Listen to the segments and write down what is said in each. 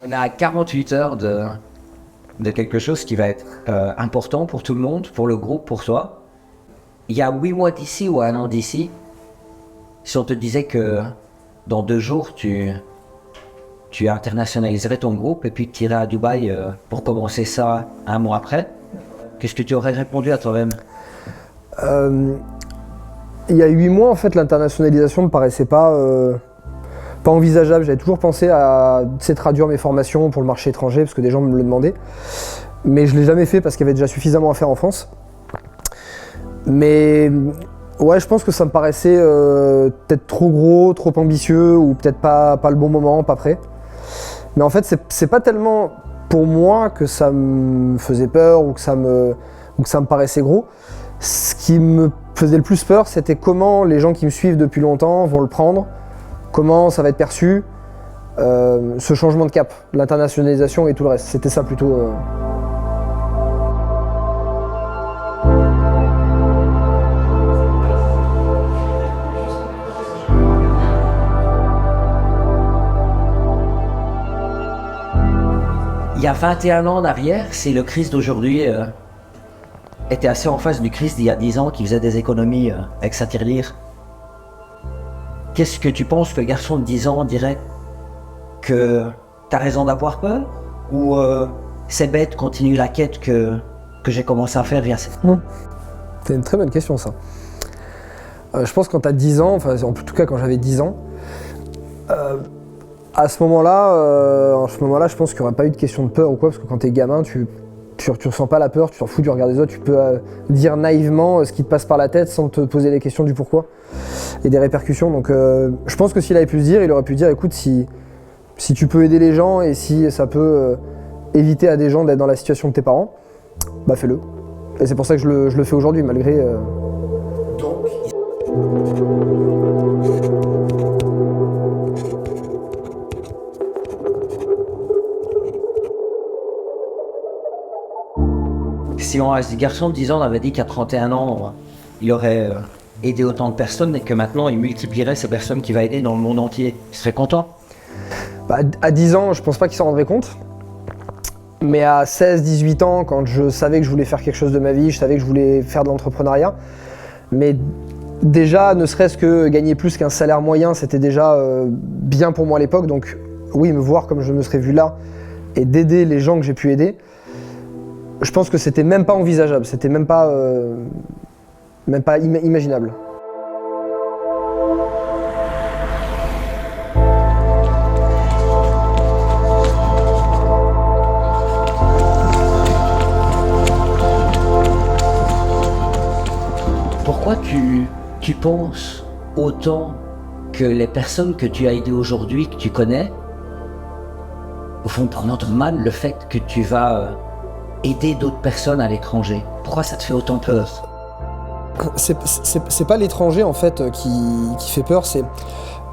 On a 48 heures de quelque chose qui va être important pour tout le monde, pour le groupe, pour toi. Il y a 8 mois d'ici ou 1 an d'ici, si on te disait que dans 2 jours, tu internationaliserais ton groupe et puis tu irais à Dubaï pour commencer ça 1 mois après, qu'est-ce que tu aurais répondu à toi-même? Il y a 8 mois, en fait, l'internationalisation ne me paraissait pas envisageable. J'avais toujours pensé à traduire mes formations pour le marché étranger, parce que des gens me le demandaient. Mais je ne l'ai jamais fait parce qu'il y avait déjà suffisamment à faire en France. Mais ouais, je pense que ça me paraissait peut-être trop gros, trop ambitieux, ou peut-être pas le bon moment, pas prêt. Mais en fait, c'est pas tellement pour moi que ça me faisait peur ou que ça me paraissait gros. Ce qui me faisait le plus peur, c'était comment les gens qui me suivent depuis longtemps vont le prendre, comment ça va être perçu, ce changement de cap, l'internationalisation et tout le reste. C'était ça plutôt. Il y a 21 ans en arrière, si le Christ d'aujourd'hui était assez en face du Christ d'il y a 10 ans qui faisait des économies avec sa tirelire, qu'est-ce que tu penses que le garçon de 10 ans dirait? Que t'as raison d'avoir peur? Ou c'est bête, continue la quête que j'ai commencé à faire via cette... C'est une très bonne question, ça. Je pense que quand t'as 10 ans, enfin en tout cas quand j'avais 10 ans, à ce moment-là, je pense qu'il n'y aurait pas eu de question de peur ou quoi, parce que quand t'es gamin, tu ressens pas la peur, tu t'en fous du regard des autres, tu peux dire naïvement ce qui te passe par la tête sans te poser les questions du pourquoi et des répercussions. Donc je pense que s'il avait pu se dire, il aurait pu dire écoute, si tu peux aider les gens et si ça peut éviter à des gens d'être dans la situation de tes parents, bah fais-le. Et c'est pour ça que je le fais aujourd'hui, malgré... Si ce garçon de 10 ans avait dit qu'à 31 ans, il aurait aidé autant de personnes et que maintenant il multiplierait ces personnes qu'il va aider dans le monde entier, il serait content? Bah, à 10 ans, je pense pas qu'il s'en rendrait compte. Mais à 16-18 ans, quand je savais que je voulais faire quelque chose de ma vie, je savais que je voulais faire de l'entrepreneuriat, mais déjà, ne serait-ce que gagner plus qu'un salaire moyen, c'était déjà bien pour moi à l'époque. Donc oui, me voir comme je me serais vu là et d'aider les gens que j'ai pu aider, je pense que c'était même pas envisageable, c'était même pas imaginable. Pourquoi tu penses autant que les personnes que tu as aidées aujourd'hui, que tu connais, vont prendre mal le fait que tu vas aider d'autres personnes à l'étranger? Pourquoi ça te fait autant peur? C'est pas l'étranger en fait qui fait peur, c'est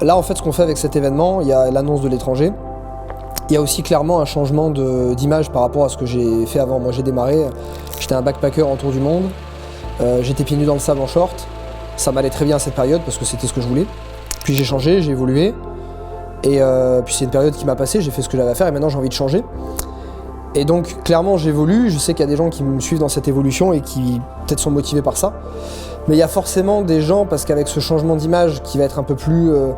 là en fait ce qu'on fait avec cet événement, il y a l'annonce de l'étranger. Il y a aussi clairement un changement d'image par rapport à ce que j'ai fait avant. Moi j'ai démarré, j'étais un backpacker en tour du monde, j'étais pieds nus dans le sable en short, ça m'allait très bien à cette période parce que c'était ce que je voulais. Puis j'ai changé, j'ai évolué, et puis c'est une période qui m'a passé, j'ai fait ce que j'avais à faire et maintenant j'ai envie de changer. Et donc clairement j'évolue, je sais qu'il y a des gens qui me suivent dans cette évolution et qui peut-être sont motivés par ça. Mais il y a forcément des gens, parce qu'avec ce changement d'image qui va être un peu plus haut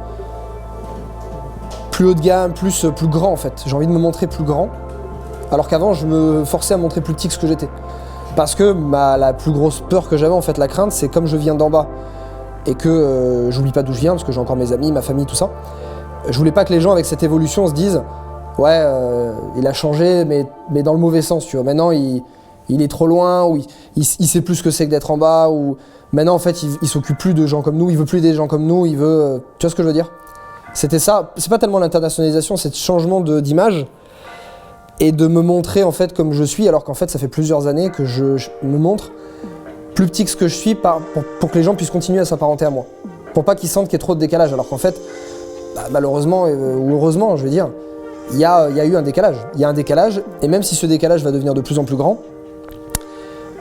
de gamme, plus grand en fait. J'ai envie de me montrer plus grand, alors qu'avant je me forçais à montrer plus petit que ce que j'étais. Parce que la plus grosse peur que j'avais, en fait la crainte, c'est comme je viens d'en bas et que j'oublie pas d'où je viens, parce que j'ai encore mes amis, ma famille, tout ça. Je voulais pas que les gens avec cette évolution se disent ouais, il a changé, mais dans le mauvais sens, tu vois. Maintenant, il est trop loin, ou il sait plus ce que c'est que d'être en bas, ou maintenant, en fait, il s'occupe plus de gens comme nous, il veut plus des gens comme nous, il veut... tu vois ce que je veux dire? C'était ça, c'est pas tellement l'internationalisation, c'est le changement d'image, et de me montrer, en fait, comme je suis, alors qu'en fait, ça fait plusieurs années que je me montre plus petit que ce que je suis, pour que les gens puissent continuer à s'apparenter à moi. Pour pas qu'ils sentent qu'il y ait trop de décalage, alors qu'en fait, malheureusement, ou heureusement, je veux dire, il y a eu un décalage. Il y a un décalage, et même si ce décalage va devenir de plus en plus grand,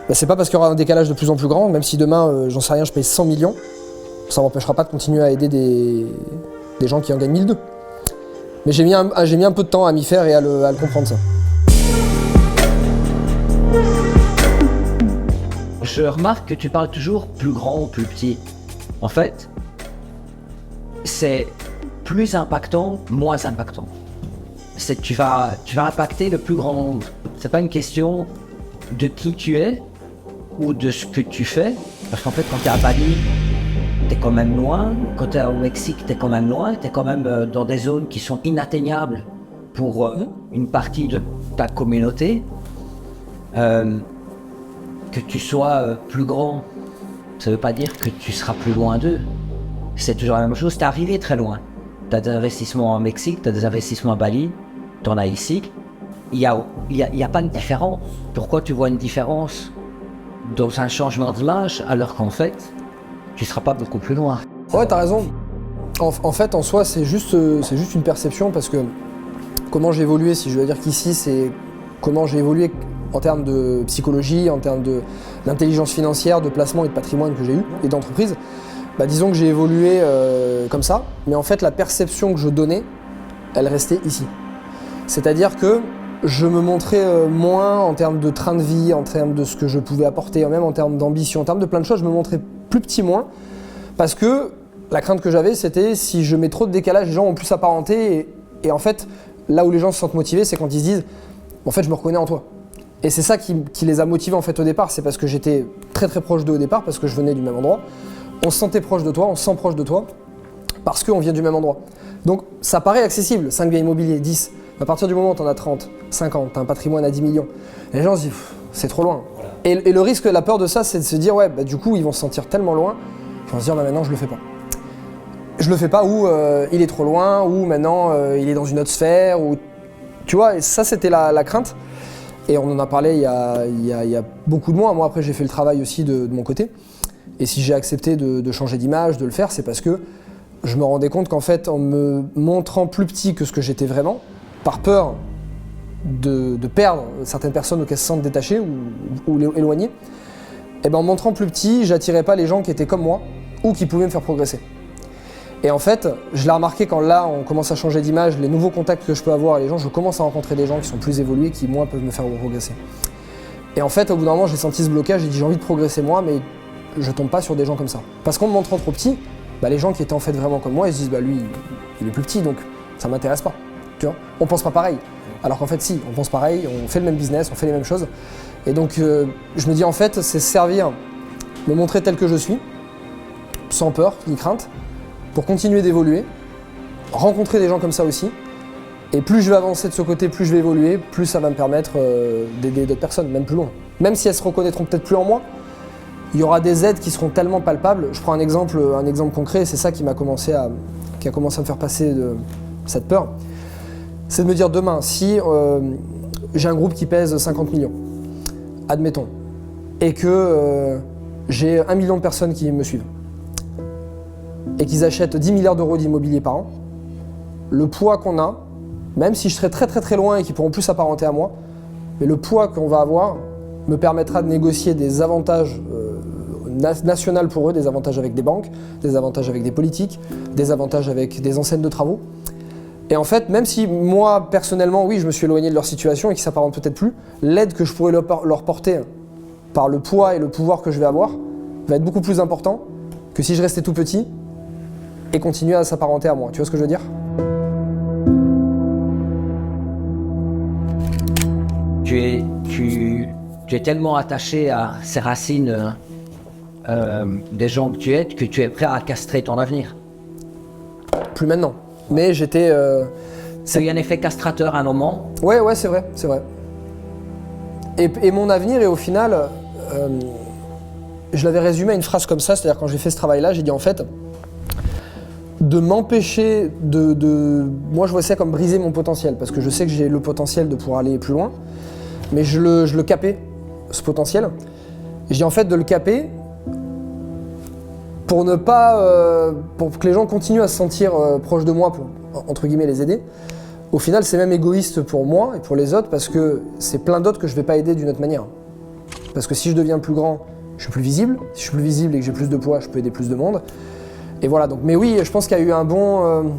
c'est pas parce qu'il y aura un décalage de plus en plus grand, même si demain, j'en sais rien, je paye 100 millions, ça m'empêchera pas de continuer à aider des gens qui en gagnent 1002. Mais j'ai mis un peu de temps à m'y faire et à le comprendre, ça. Je remarque que tu parles toujours plus grand ou plus petit. En fait, c'est plus impactant, moins impactant. C'est que tu vas impacter le plus grand nombre. C'est pas une question de qui tu es ou de ce que tu fais. Parce qu'en fait, quand tu es à Bali, t'es quand même loin. Quand tu es au Mexique, t'es quand même loin. T'es quand même dans des zones qui sont inatteignables pour une partie de ta communauté. Que tu sois plus grand, ça veut pas dire que tu seras plus loin d'eux. C'est toujours la même chose. T'es arrivé très loin. T'as des investissements au Mexique, t'as des investissements à Bali, t'en as ici. Il y a pas de différence. Pourquoi tu vois une différence dans un changement d'image alors qu'en fait, tu seras pas beaucoup plus loin? Ouais, t'as raison. En fait, en soi, c'est juste une perception parce que comment j'ai évolué, si je veux dire qu'ici, c'est comment j'ai évolué en termes de psychologie, en termes d'intelligence financière, de placement et de patrimoine que j'ai eu et d'entreprise. Bah, disons que j'ai évolué comme ça, mais en fait, la perception que je donnais, elle restait ici. C'est-à-dire que je me montrais moins en termes de train de vie, en termes de ce que je pouvais apporter, même en termes d'ambition, en termes de plein de choses, je me montrais plus petit moins parce que la crainte que j'avais, c'était si je mets trop de décalage, les gens vont plus s'apparenter et en fait, là où les gens se sentent motivés, c'est quand ils se disent « en fait, je me reconnais en toi ». Et c'est ça qui les a motivés en fait au départ, c'est parce que j'étais très très proche d'eux au départ, parce que je venais du même endroit. On se sentait proche de toi, on se sent proche de toi, parce qu'on vient du même endroit. Donc ça paraît accessible, 5 biens immobiliers, 10. À partir du moment où tu en as 30, 50, tu as un patrimoine à 10 millions, les gens se disent c'est trop loin. Voilà. Et le risque, la peur de ça, c'est de se dire ouais, bah, du coup ils vont se sentir tellement loin, ils vont se dire bah, maintenant je le fais pas. Je le fais pas ou il est trop loin, ou maintenant il est dans une autre sphère, ou tu vois, et ça c'était la crainte. Et on en a parlé il y a beaucoup de mois. Moi, après, j'ai fait le travail aussi de mon côté. Et si j'ai accepté de changer d'image, de le faire, c'est parce que je me rendais compte qu'en fait, en me montrant plus petit que ce que j'étais vraiment, par peur de perdre certaines personnes auxquelles se sentent détachées ou éloignées, et ben en me montrant plus petit, j'attirais pas les gens qui étaient comme moi ou qui pouvaient me faire progresser. Et en fait, je l'ai remarqué quand là, on commence à changer d'image, les nouveaux contacts que je peux avoir, les gens, je commence à rencontrer des gens qui sont plus évolués, qui, moi, peuvent me faire progresser. Et en fait, au bout d'un moment, j'ai senti ce blocage, j'ai dit j'ai envie de progresser moi, mais je tombe pas sur des gens comme ça. Parce qu'en me montrant trop petit, bah, les gens qui étaient en fait vraiment comme moi, ils se disent bah lui, il est plus petit, donc ça m'intéresse pas. Tu vois, on pense pas pareil. Alors qu'en fait, si, on pense pareil, on fait le même business, on fait les mêmes choses. Et donc, je me dis en fait, c'est servir, me montrer tel que je suis, sans peur ni crainte, pour continuer d'évoluer, rencontrer des gens comme ça aussi. Et plus je vais avancer de ce côté, plus je vais évoluer, plus ça va me permettre d'aider d'autres personnes, même plus loin. Même si elles se reconnaîtront peut-être plus en moi, il y aura des aides qui seront tellement palpables. Je prends un exemple concret, c'est ça qui a commencé à me faire passer de cette peur. C'est de me dire demain, si j'ai un groupe qui pèse 50 millions, admettons, et que j'ai 1 million de personnes qui me suivent, et qu'ils achètent 10 milliards d'euros d'immobilier par an, le poids qu'on a, même si je serai très très très loin et qu'ils pourront plus s'apparenter à moi, mais le poids qu'on va avoir me permettra de négocier des avantages nationaux pour eux, des avantages avec des banques, des avantages avec des politiques, des avantages avec des enseignes de travaux. Et en fait, même si moi, personnellement, oui, je me suis éloigné de leur situation et qu'ils s'apparentent peut-être plus, l'aide que je pourrais leur porter par le poids et le pouvoir que je vais avoir va être beaucoup plus important que si je restais tout petit et continuer à s'apparenter à moi. Tu vois ce que je veux dire ? Tu es tellement attaché à ces racines des gens que tu es prêt à castrer ton avenir. Plus maintenant. Mais j'étais... Il y a un effet castrateur à un moment. Ouais, c'est vrai. Et mon avenir, et au final, je l'avais résumé à une phrase comme ça, c'est-à-dire quand j'ai fait ce travail-là, j'ai dit en fait, de m'empêcher moi je vois ça comme briser mon potentiel, parce que je sais que j'ai le potentiel de pouvoir aller plus loin, mais je le capais, ce potentiel. Et je dis en fait de le caper pour ne pas, pour que les gens continuent à se sentir proches de moi, pour entre guillemets les aider. Au final, c'est même égoïste pour moi et pour les autres, parce que c'est plein d'autres que je vais pas aider d'une autre manière. Parce que si je deviens plus grand, je suis plus visible. Si je suis plus visible et que j'ai plus de poids, je peux aider plus de monde. Et voilà, donc, mais oui, je pense qu'il y a eu un bon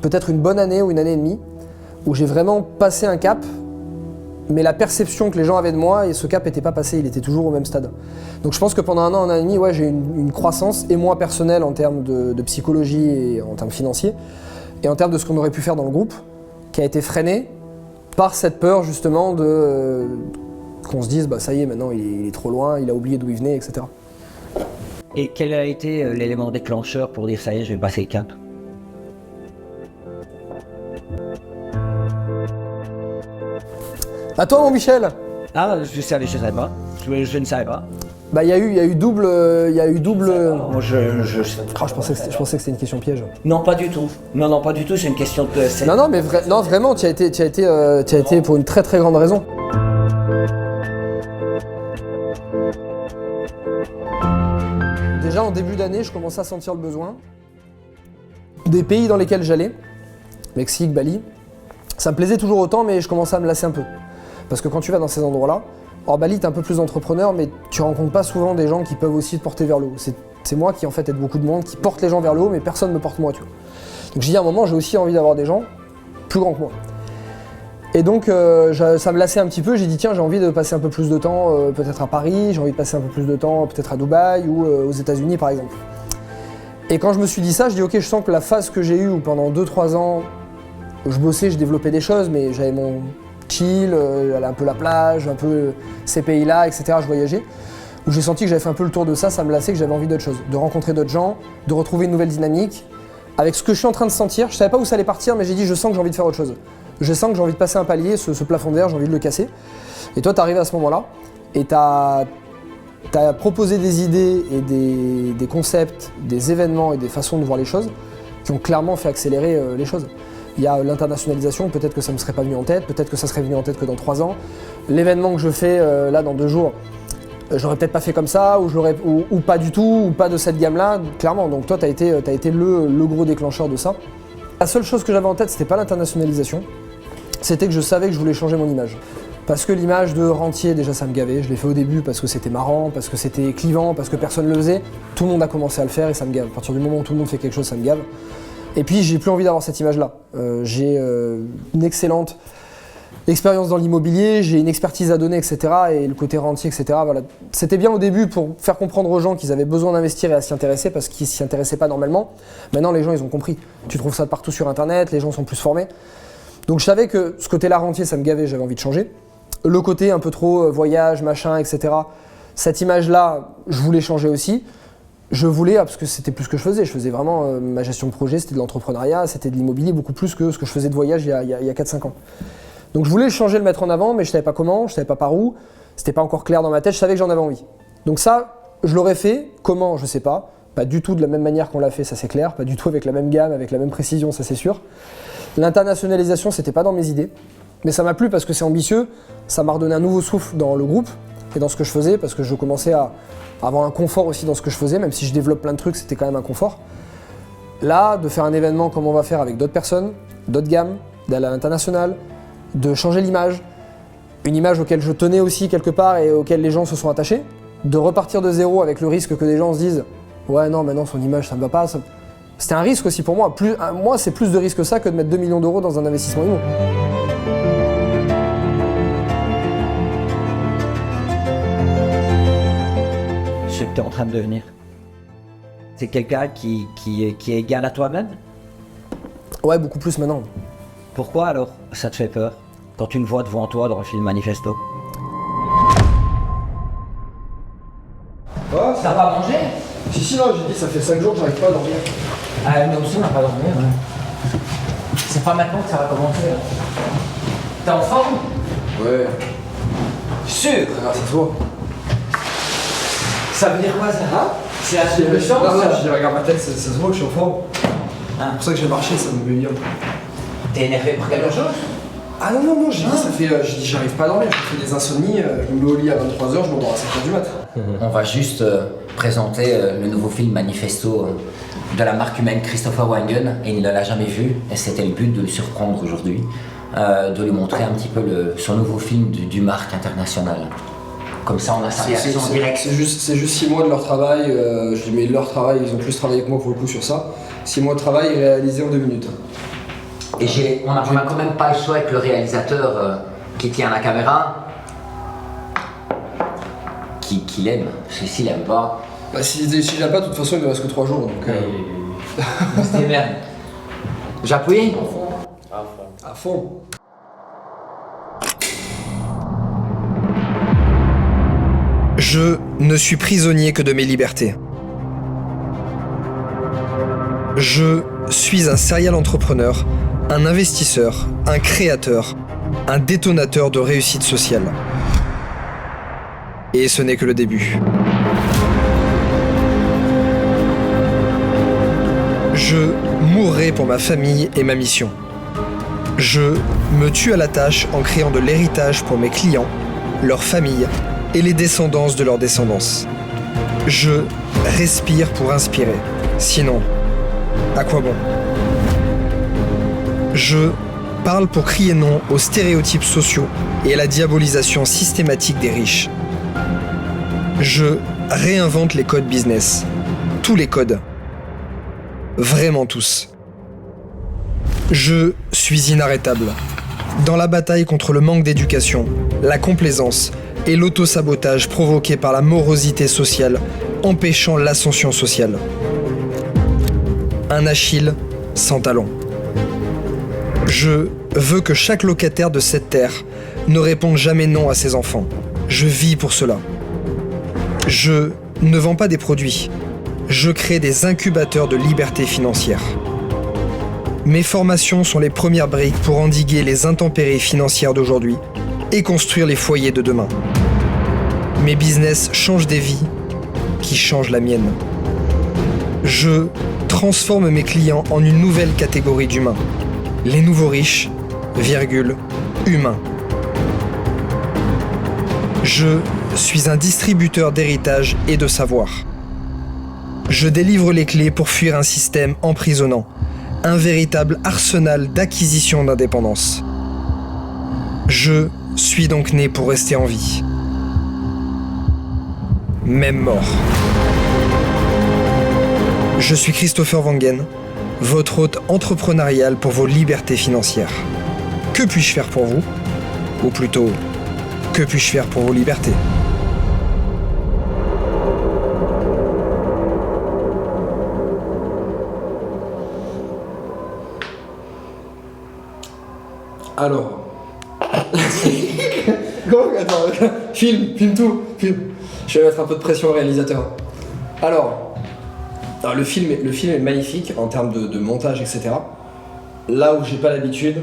peut-être une bonne année ou une année et demie, où j'ai vraiment passé un cap, mais la perception que les gens avaient de moi, et ce cap n'était pas passé, il était toujours au même stade. Donc je pense que pendant un an et demi, ouais, j'ai eu une croissance, et moi personnelle en termes de psychologie et en termes financiers, et en termes de ce qu'on aurait pu faire dans le groupe, qui a été freinée par cette peur justement qu'on se dise, bah ça y est, maintenant il est trop loin, il a oublié d'où il venait, etc. Et quel a été l'élément déclencheur pour dire ça y est, je vais passer le cap? À toi mon Michel. Ah, je savais pas. Je ne savais pas. Bah il y a eu double. Moi, Oh, je pensais que c'était une question piège. Non, pas du tout. Non, pas du tout. C'est une question de. Non, mais vraiment, tu as été pour une très très grande raison. Déjà en début d'année, je commençais à sentir le besoin des pays dans lesquels j'allais, Mexique, Bali. Ça me plaisait toujours autant, mais je commençais à me lasser un peu. Parce que quand tu vas dans ces endroits-là, or Bali, t'es un peu plus entrepreneur, mais tu rencontres pas souvent des gens qui peuvent aussi te porter vers le haut. C'est moi qui en fait aide beaucoup de monde, qui porte les gens vers le haut, mais personne ne me porte moi, tu vois. Donc j'ai dit à un moment, j'ai aussi envie d'avoir des gens plus grands que moi. Et donc ça me lassait un petit peu, j'ai dit tiens, j'ai envie de passer un peu plus de temps peut-être à Paris, j'ai envie de passer un peu plus de temps peut-être à Dubaï ou aux États-Unis par exemple. Et quand je me suis dit ça, je dis ok, je sens que la phase que j'ai eue où pendant 2-3 ans, je bossais, je développais des choses, mais j'avais mon chill, j'allais un peu la plage, un peu ces pays-là, etc. Je voyageais. Où j'ai senti que j'avais fait un peu le tour de ça, ça me lassait, que j'avais envie d'autre chose. De rencontrer d'autres gens, de retrouver une nouvelle dynamique. Avec ce que je suis en train de sentir, je savais pas où ça allait partir, mais j'ai dit je sens que j'ai envie de faire autre chose. Je sens que j'ai envie de passer un palier, ce plafond d'air, j'ai envie de le casser. Et toi, t'es arrivé à ce moment-là, et t'as proposé des idées et des concepts, des événements et des façons de voir les choses qui ont clairement fait accélérer les choses. Il y a l'internationalisation, peut-être que ça me serait pas venu en tête, peut-être que ça serait venu en tête que dans 3 ans. L'événement que je fais là dans 2 jours, j'aurais peut-être pas fait comme ça, ou pas du tout, ou pas de cette gamme-là, clairement. Donc toi, t'as été le gros déclencheur de ça. La seule chose que j'avais en tête, c'était pas l'internationalisation, c'était que je savais que je voulais changer mon image. Parce que l'image de rentier, déjà ça me gavait, je l'ai fait au début parce que c'était marrant, parce que c'était clivant, parce que personne ne le faisait. Tout le monde a commencé à le faire et ça me gave. À partir du moment où tout le monde fait quelque chose, ça me gave. Et puis j'ai plus envie d'avoir cette image-là. J'ai une excellente expérience dans l'immobilier, j'ai une expertise à donner, etc. Et le côté rentier, etc. Voilà. C'était bien au début pour faire comprendre aux gens qu'ils avaient besoin d'investir et à s'y intéresser parce qu'ils s'y intéressaient pas normalement. Maintenant, les gens, ils ont compris. Tu trouves ça de partout sur Internet, les gens sont plus formés. Donc je savais que ce côté-là rentier, ça me gavait, j'avais envie de changer. Le côté un peu trop voyage, machin, etc. Cette image-là, je voulais changer aussi. Je voulais, parce que c'était plus ce que je faisais vraiment ma gestion de projet, c'était de l'entrepreneuriat, c'était de l'immobilier, beaucoup plus que ce que je faisais de voyage il y a 4-5 ans. Donc je voulais le changer, le mettre en avant, mais je savais pas comment, je savais pas par où, c'était pas encore clair dans ma tête, je savais que j'en avais envie. Donc ça, je l'aurais fait, comment, je sais pas du tout de la même manière qu'on l'a fait, ça c'est clair, pas du tout avec la même gamme, avec la même précision, ça c'est sûr. L'internationalisation, c'était pas dans mes idées, mais ça m'a plu parce que c'est ambitieux, ça m'a redonné un nouveau souffle dans le groupe et dans ce que je faisais, parce que je commençais à avoir un confort aussi dans ce que je faisais, même si je développe plein de trucs, c'était quand même un confort. Là, de faire un événement comme on va faire avec d'autres personnes, d'autres gammes, d'aller à l'international, de changer l'image, une image auquel je tenais aussi quelque part et auquel les gens se sont attachés, de repartir de zéro avec le risque que des gens se disent « Ouais, non, maintenant son image, ça me va pas. » C'était un risque aussi pour moi. Moi, c'est plus de risque que ça que de mettre 2 millions d'euros dans un investissement immo. Ce que tu es en train de devenir, c'est quelqu'un qui est égal à toi-même? Ouais, beaucoup plus maintenant. Pourquoi alors ça te fait peur quand tu le vois devant toi dans le film Manifesto? Ouais, T'as pas mangé? Si, non, j'ai dit ça fait 5 jours que j'arrive pas à dormir. Ah, nous aussi on n'a pas dormi, ouais. C'est pas maintenant que ça va commencer. T'es en forme? Ouais. Sûr? Grâce à toi. Ça veut dire quoi ça? Hein? C'est un truc de chance? Non, je regarde ma tête, ça se voit que je suis en forme. Hein? C'est pour ça que j'ai marché, ça me met bien. T'es énervé pour quelque chose? Ah non, j'ai dit ça fait. J'ai dit j'arrive pas à dormir, je fais des insomnies, je me mets au lit à 23h, je m'endors à 7h du mat. On va juste présenter le nouveau film Manifesto de la marque humaine Christopher Wangen, et il ne l'a jamais vu, et c'était le but de le surprendre aujourd'hui, de lui montrer un petit peu son nouveau film du marque international. Comme ça, on a sa réaction en direct. C'est juste 6 mois de leur travail, je dis mais leur travail, ils ont plus travaillé que moi pour le coup sur ça. 6 mois de travail réalisé en 2 minutes. Et on n'a quand même pas le choix avec le réalisateur qui tient la caméra, qui l'aime. Parce que s'il l'aime pas... Bah, si j'aime pas, de toute façon, il ne reste que 3 jours. Donc, C'était merde. J'appuie à fond. Je ne suis prisonnier que de mes libertés. Je suis un serial entrepreneur, un investisseur, un créateur, un détonateur de réussite sociale. Et ce n'est que le début. Je mourrai pour ma famille et ma mission. Je me tue à la tâche en créant de l'héritage pour mes clients, leurs familles et les descendances de leurs descendances. Je respire pour inspirer. Sinon, à quoi bon? Je parle pour crier non aux stéréotypes sociaux et à la diabolisation systématique des riches. Je réinvente les codes business. Tous les codes. Vraiment tous. Je suis inarrêtable. Dans la bataille contre le manque d'éducation, la complaisance et l'autosabotage provoqué par la morosité sociale, empêchant l'ascension sociale. Un Achille sans talon. Je veux que chaque locataire de cette terre ne réponde jamais non à ses enfants. Je vis pour cela. Je ne vends pas des produits. Je crée des incubateurs de liberté financière. Mes formations sont les premières briques pour endiguer les intempéries financières d'aujourd'hui et construire les foyers de demain. Mes business changent des vies qui changent la mienne. Je transforme mes clients en une nouvelle catégorie d'humains. Les nouveaux riches, humains. Je suis un distributeur d'héritage et de savoir. Je délivre les clés pour fuir un système emprisonnant, un véritable arsenal d'acquisition d'indépendance. Je suis donc né pour rester en vie. Même mort. Je suis Christopher Wangen, votre hôte entrepreneurial pour vos libertés financières. Que puis-je faire pour vous? Ou plutôt, que puis-je faire pour vos libertés? Alors... Attends, filme tout, filme. Je vais mettre un peu de pression au réalisateur. Alors le film est magnifique en termes de montage, etc. Là où j'ai pas l'habitude,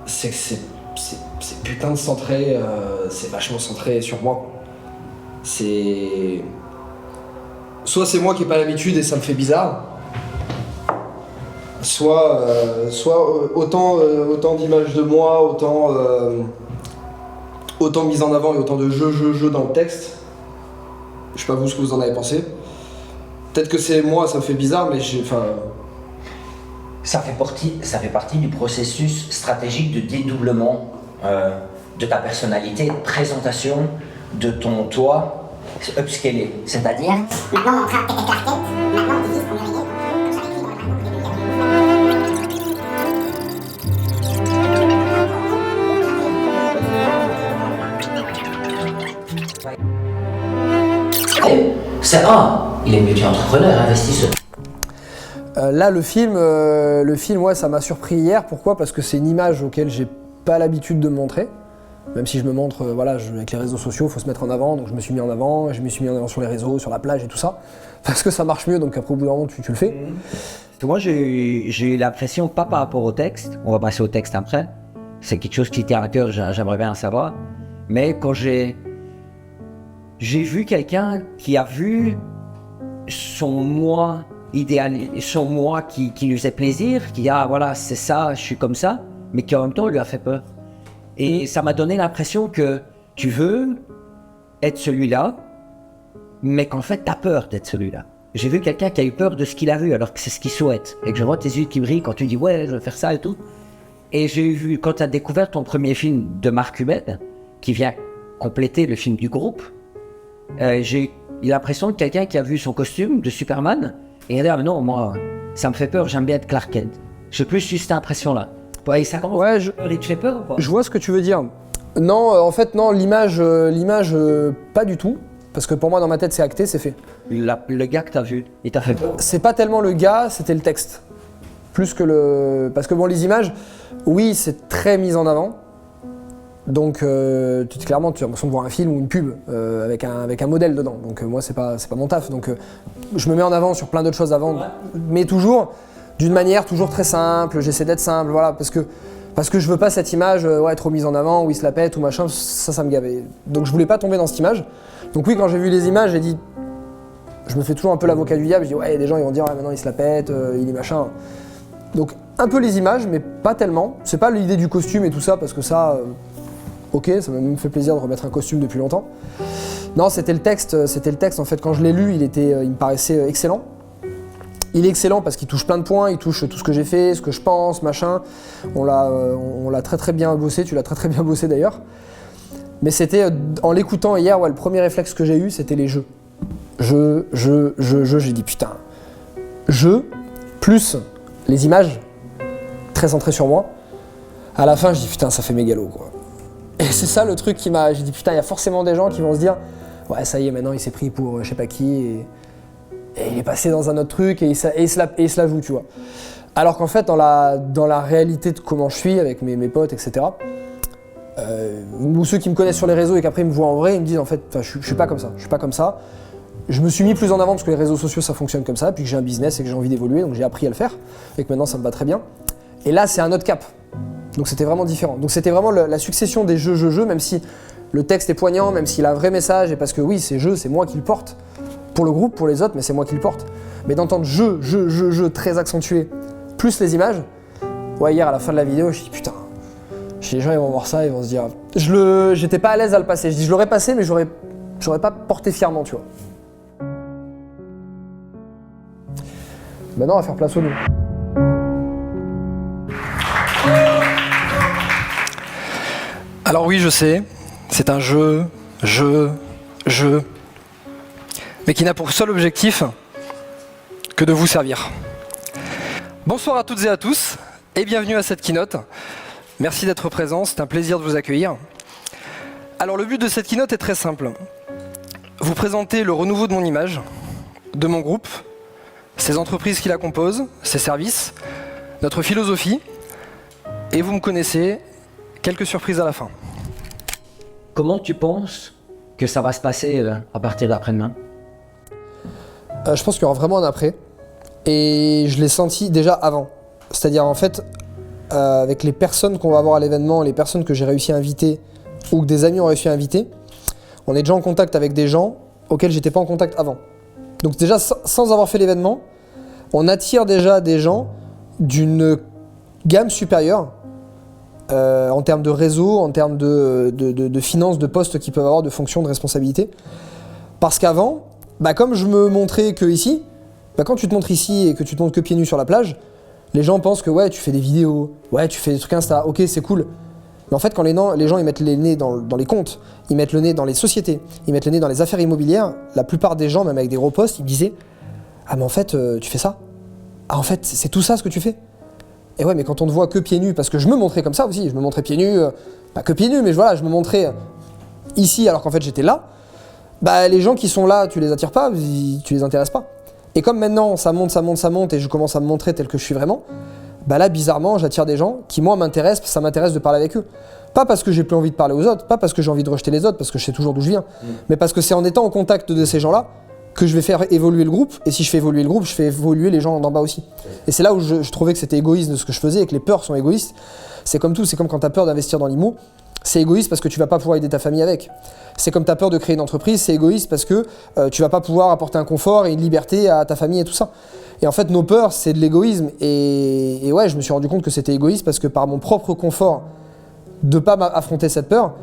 c'est que c'est putain de centré, c'est vachement centré sur moi. Soit c'est moi qui ai pas l'habitude et ça me fait bizarre, soit autant d'images de moi, autant mise en avant et autant de jeu dans le texte. Je sais pas vous ce que vous en avez pensé. Peut-être que c'est moi, ça me fait bizarre, mais ça fait partie du processus stratégique de dédoublement de ta personnalité, de présentation de ton toi upscalé. C'est-à-dire, maintenant on traque quelques caractères, maintenant on divise en unités, comme ça écrit dans la langue. c'est il est multi-entrepreneur, investisseur. Là, le film, ouais, ça m'a surpris hier. Pourquoi? Parce que c'est une image auquel j'ai pas l'habitude de me montrer. Même si je me montre, avec les réseaux sociaux, il faut se mettre en avant. Donc je me suis mis en avant, sur les réseaux, sur la plage et tout ça. Parce que ça marche mieux, donc après au bout d'un moment, tu le fais. Moi, j'ai eu l'impression, pas par rapport au texte, on va passer au texte après, c'est quelque chose qui tient à cœur, j'aimerais bien savoir, mais quand j'ai vu quelqu'un qui a vu son moi idéal, son moi qui lui faisait plaisir, qui a, voilà, c'est ça, je suis comme ça, mais qui en même temps lui a fait peur. Et ça m'a donné l'impression que tu veux être celui-là, mais qu'en fait, tu as peur d'être celui-là. J'ai vu quelqu'un qui a eu peur de ce qu'il a vu, alors que c'est ce qu'il souhaite. Et que je vois tes yeux qui brillent quand tu dis « ouais, je veux faire ça et tout ». Et j'ai vu, quand tu as découvert ton premier film de Mark Humed, qui vient compléter le film du groupe, j'ai eu l'impression de quelqu'un qui a vu son costume de Superman, et il a dit « ah non, moi, ça me fait peur, j'aime bien être Clark Kent ». J'ai plus eu cette impression-là. Ouais, ça commence. Ouais, Il te fait peur ou pas? je vois ce que tu veux dire. Non, en fait, non, l'image, pas du tout. Parce que pour moi, dans ma tête, c'est acté, c'est fait. Le gars que t'as vu, il t'a fait peur. C'est pas tellement le gars, c'était le texte. Plus que le. Parce que bon, les images, oui, c'est très mis en avant. Donc, clairement, tu as l'impression de voir un film ou une pub avec un modèle dedans. Donc, moi, c'est pas mon taf. Donc, je me mets en avant sur plein d'autres choses avant, mais toujours d'une manière toujours très simple. J'essaie d'être simple, voilà, parce que je veux pas cette image trop mise en avant, où il se la pète ou machin, ça me gavait. Donc, je voulais pas tomber dans cette image. Donc, oui, quand j'ai vu les images, j'ai dit. Je me fais toujours un peu l'avocat du diable. Je dis, ouais, des gens ils vont dire, ouais, maintenant il se la pète, il est machin. Donc, un peu les images, mais pas tellement. C'est pas l'idée du costume et tout ça, parce que ça. Ok, ça m'a même fait plaisir de remettre un costume depuis longtemps. Non, c'était le texte. En fait, quand je l'ai lu, il me paraissait excellent. Il est excellent parce qu'il touche plein de points, il touche tout ce que j'ai fait, ce que je pense, machin. On l'a très très bien bossé, tu l'as très très bien bossé d'ailleurs. Mais c'était, en l'écoutant hier, le premier réflexe que j'ai eu, c'était les jeux. J'ai dit putain. Jeux, plus les images, très centrées sur moi. À la fin, je dis putain, ça fait mégalo, quoi. Et c'est ça le truc qui m'a. J'ai dit putain, il y a forcément des gens qui vont se dire ouais, ça y est, maintenant il s'est pris pour je sais pas qui et il est passé dans un autre truc et il se la joue, tu vois. Alors qu'en fait, dans la réalité de comment je suis avec mes potes, etc., ou ceux qui me connaissent sur les réseaux et qu'après ils me voient en vrai, ils me disent en fait, je suis pas comme ça. Je suis pas comme ça. Je me suis mis plus en avant parce que les réseaux sociaux ça fonctionne comme ça, puis que j'ai un business et que j'ai envie d'évoluer, donc j'ai appris à le faire et que maintenant ça me va très bien. Et là, c'est un autre cap. Donc c'était vraiment différent. Donc c'était vraiment la succession des jeux, même si le texte est poignant, même s'il a un vrai message, et parce que oui, ces jeux, c'est moi qui le porte. Pour le groupe, pour les autres, mais c'est moi qui le porte. Mais d'entendre jeu très accentué, plus les images, ouais, hier à la fin de la vidéo, je dis putain, les gens ils vont voir ça, ils vont se dire. J'étais pas à l'aise à le passer. Je dis je l'aurais passé, mais j'aurais pas porté fièrement, tu vois. Maintenant, on va faire place au nous. Alors oui, je sais, c'est un jeu, mais qui n'a pour seul objectif que de vous servir. Bonsoir à toutes et à tous, et bienvenue à cette keynote. Merci d'être présents, c'est un plaisir de vous accueillir. Alors le but de cette keynote est très simple. Vous présenter le renouveau de mon image, de mon groupe, ses entreprises qui la composent, ses services, notre philosophie, et vous me connaissez, quelques surprises à la fin. Comment tu penses que ça va se passer à partir d'après-demain? Je pense qu'il y aura vraiment un après. Et je l'ai senti déjà avant. C'est-à-dire en fait, avec les personnes qu'on va avoir à l'événement, les personnes que j'ai réussi à inviter ou que des amis ont réussi à inviter, on est déjà en contact avec des gens auxquels j'étais pas en contact avant. Donc déjà, sans avoir fait l'événement, on attire déjà des gens d'une gamme supérieure en termes de réseau, en termes de finances, de postes qu'ils peuvent avoir, de fonctions, de responsabilités. Parce qu'avant, comme je me montrais que ici, quand tu te montres ici et que tu te montres que pieds nus sur la plage, les gens pensent que ouais, tu fais des vidéos, ouais, tu fais des trucs Insta, ok, c'est cool. Mais en fait, quand les gens ils mettent le nez dans les comptes, ils mettent le nez dans les sociétés, ils mettent le nez dans les affaires immobilières, la plupart des gens, même avec des gros postes, ils me disaient « Ah mais en fait, tu fais ça? Ah en fait, c'est tout ça ce que tu fais ?» Et ouais, mais quand on ne voit que pieds nus, parce que je me montrais comme ça aussi, je me montrais pieds nus, pas que pieds nus, mais voilà, je me montrais ici alors qu'en fait j'étais là, les gens qui sont là, tu les attires pas, tu les intéresses pas. Et comme maintenant ça monte et je commence à me montrer tel que je suis vraiment, là bizarrement j'attire des gens qui moi m'intéressent, ça m'intéresse de parler avec eux. Pas parce que j'ai plus envie de parler aux autres, pas parce que j'ai envie de rejeter les autres, parce que je sais toujours d'où je viens, mais parce que c'est en étant en contact de ces gens-là que je vais faire évoluer le groupe, et si je fais évoluer le groupe, je fais évoluer les gens d'en bas aussi. Et c'est là où je trouvais que c'était égoïste de ce que je faisais et que les peurs sont égoïstes. C'est comme tout, c'est comme quand tu as peur d'investir dans l'IMO, c'est égoïste parce que tu vas pas pouvoir aider ta famille avec. C'est comme tu as peur de créer une entreprise, c'est égoïste parce que tu vas pas pouvoir apporter un confort et une liberté à ta famille et tout ça. Et en fait, nos peurs, c'est de l'égoïsme. Et ouais, je me suis rendu compte que c'était égoïste parce que par mon propre confort de pas affronter cette peur,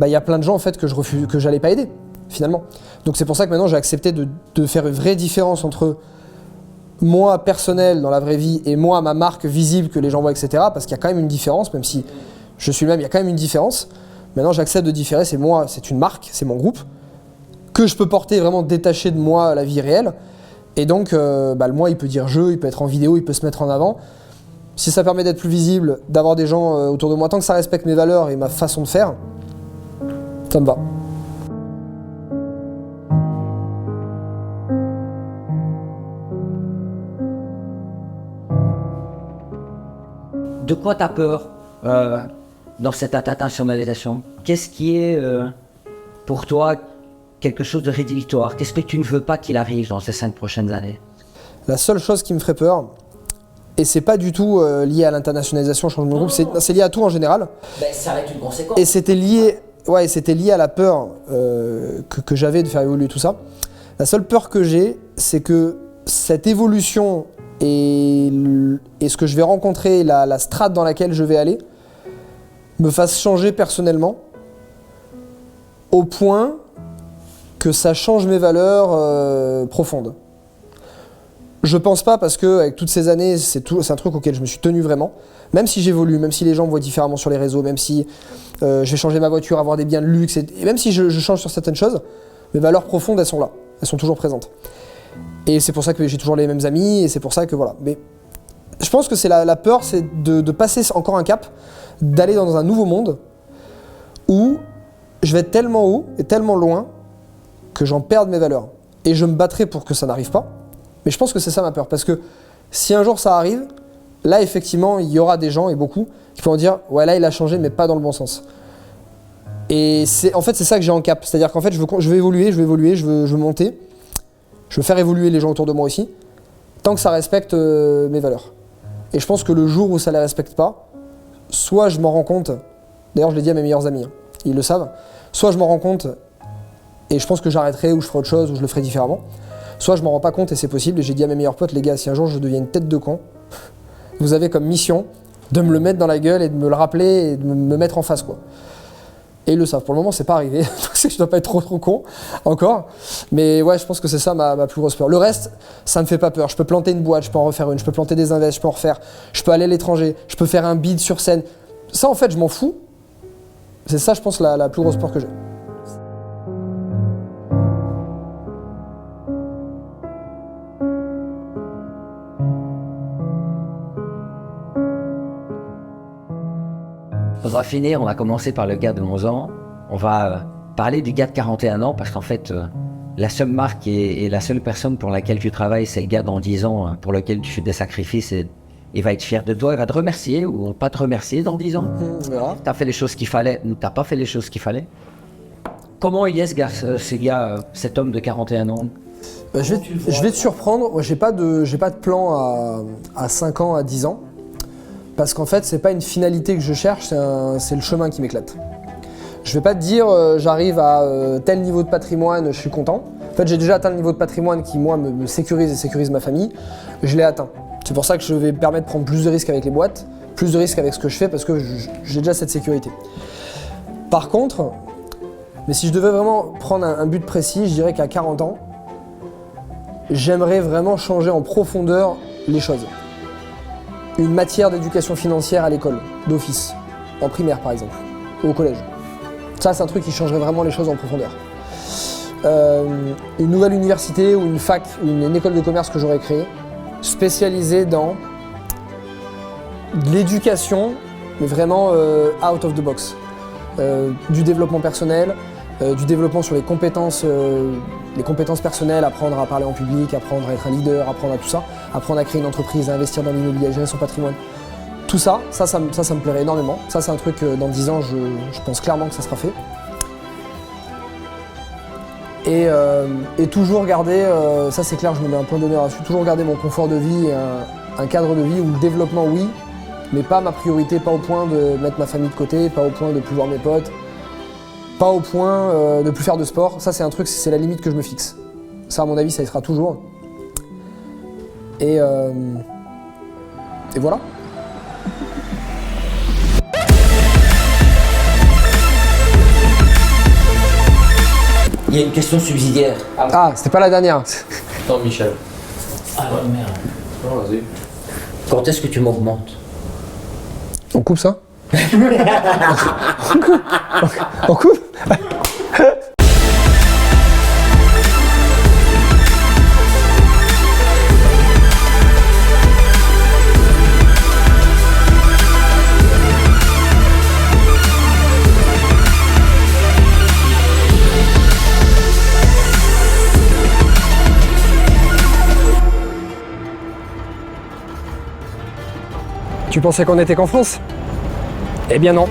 y a plein de gens en fait que je refuse, que j'allais pas aider finalement. Donc c'est pour ça que maintenant j'ai accepté de faire une vraie différence entre moi personnel dans la vraie vie et moi ma marque visible que les gens voient, etc. Parce qu'il y a quand même une différence, même si je suis le même, il y a quand même une différence. Maintenant j'accepte de différer, c'est moi, c'est une marque, c'est mon groupe que je peux porter vraiment détaché de moi la vie réelle. Et donc le moi il peut dire jeu, il peut être en vidéo, il peut se mettre en avant. si ça permet d'être plus visible, d'avoir des gens autour de moi, tant que ça respecte mes valeurs et ma façon de faire, ça me va. De quoi tu as peur dans cette internationalisation? Qu'est-ce qui est pour toi quelque chose de rédhibitoire? Qu'est-ce que tu ne veux pas qu'il arrive dans ces 5 prochaines années? La seule chose qui me ferait peur, et c'est pas du tout lié à l'internationalisation, changement de groupe, c'est lié à tout en général. Ben, ça va être une conséquence. Et c'était lié à la peur que j'avais de faire évoluer tout ça. La seule peur que j'ai, c'est que cette évolution et ce que je vais rencontrer, la strate dans laquelle je vais aller, me fasse changer personnellement, au point que ça change mes valeurs profondes. Je pense pas, parce que avec toutes ces années, c'est un truc auquel je me suis tenu vraiment. Même si j'évolue, même si les gens me voient différemment sur les réseaux, même si je vais changer ma voiture, avoir des biens de luxe, et même si je change sur certaines choses, mes valeurs profondes, elles sont là. Elles sont toujours présentes. Et c'est pour ça que j'ai toujours les mêmes amis, et c'est pour ça que voilà. Mais je pense que c'est la peur, c'est de passer encore un cap, d'aller dans un nouveau monde où je vais être tellement haut et tellement loin que j'en perde mes valeurs. Et je me battrai pour que ça n'arrive pas. Mais je pense que c'est ça ma peur. Parce que si un jour ça arrive, là effectivement il y aura des gens, et beaucoup, qui vont dire « ouais là il a changé mais pas dans le bon sens ». Et en fait c'est ça que j'ai en cap. C'est-à-dire qu'en fait je veux évoluer, je veux monter. Je veux faire évoluer les gens autour de moi aussi, tant que ça respecte mes valeurs. Et je pense que le jour où ça ne les respecte pas, soit je m'en rends compte, d'ailleurs je l'ai dit à mes meilleurs amis, hein, ils le savent, soit je m'en rends compte et je pense que j'arrêterai ou je ferai autre chose ou je le ferai différemment, soit je m'en rends pas compte et c'est possible, et j'ai dit à mes meilleurs potes, les gars, si un jour je deviens une tête de con, vous avez comme mission de me le mettre dans la gueule et de me le rappeler et de me mettre en face, quoi. Et ils le savent. Pour le moment, c'est pas arrivé, parce que je dois pas être trop con encore. Mais ouais, je pense que c'est ça ma plus grosse peur. Le reste, ça me fait pas peur. Je peux planter une boîte, je peux en refaire une, je peux planter des invests, je peux en refaire. Je peux aller à l'étranger, je peux faire un bid sur scène. Ça, en fait, je m'en fous. C'est ça, je pense, la plus grosse peur que j'ai. On va finir, on va commencer par le gars de 11 ans. On va parler du gars de 41 ans parce qu'en fait, la seule marque et la seule personne pour laquelle tu travailles, c'est le gars dans 10 ans pour lequel tu fais des sacrifices et il va être fier de toi, il va te remercier ou pas te remercier dans 10 ans. Tu as fait les choses qu'il fallait ou tu n'as pas fait les choses qu'il fallait. Comment il est ce gars, cet homme de 41 ans? Je vais te surprendre, moi j'ai pas de plan à 5 ans, à 10 ans. Parce qu'en fait, c'est pas une finalité que je cherche, c'est le chemin qui m'éclate. Je vais pas te dire j'arrive à tel niveau de patrimoine, je suis content. En fait, j'ai déjà atteint le niveau de patrimoine qui, moi, me sécurise et sécurise ma famille. Je l'ai atteint. C'est pour ça que je vais me permettre de prendre plus de risques avec les boîtes, plus de risques avec ce que je fais, parce que j'ai déjà cette sécurité. Par contre, mais si je devais vraiment prendre un but précis, je dirais qu'à 40 ans, j'aimerais vraiment changer en profondeur les choses. Une matière d'éducation financière à l'école, d'office, en primaire par exemple, ou au collège. Ça, c'est un truc qui changerait vraiment les choses en profondeur. Une nouvelle université ou une fac ou une école de commerce que j'aurais créée, spécialisée dans de l'éducation, mais vraiment out of the box. Du développement personnel, du développement sur les compétences personnelles, apprendre à parler en public, apprendre à être un leader, apprendre à tout ça, apprendre à créer une entreprise, à investir dans l'immobilier, à gérer son patrimoine. Tout ça, ça me plairait énormément. Ça, c'est un truc que dans 10 ans, je pense clairement que ça sera fait. Et toujours garder, ça c'est clair, je me mets un point d'honneur là-dessus, toujours garder mon confort de vie et un cadre de vie où le développement, oui, mais pas ma priorité, pas au point de mettre ma famille de côté, pas au point de plus voir mes potes, pas au point de plus faire de sport. Ça c'est un truc, c'est la limite que je me fixe. Ça à mon avis, ça y sera toujours. Et voilà. Il y a une question subsidiaire. Ah, c'était pas la dernière. Non, Michel. Ah ouais, merde. Non, vas-y. Quand est-ce que tu m'augmentes? On coupe ça? On coupe? Tu pensais qu'on était qu'en France? Eh bien non.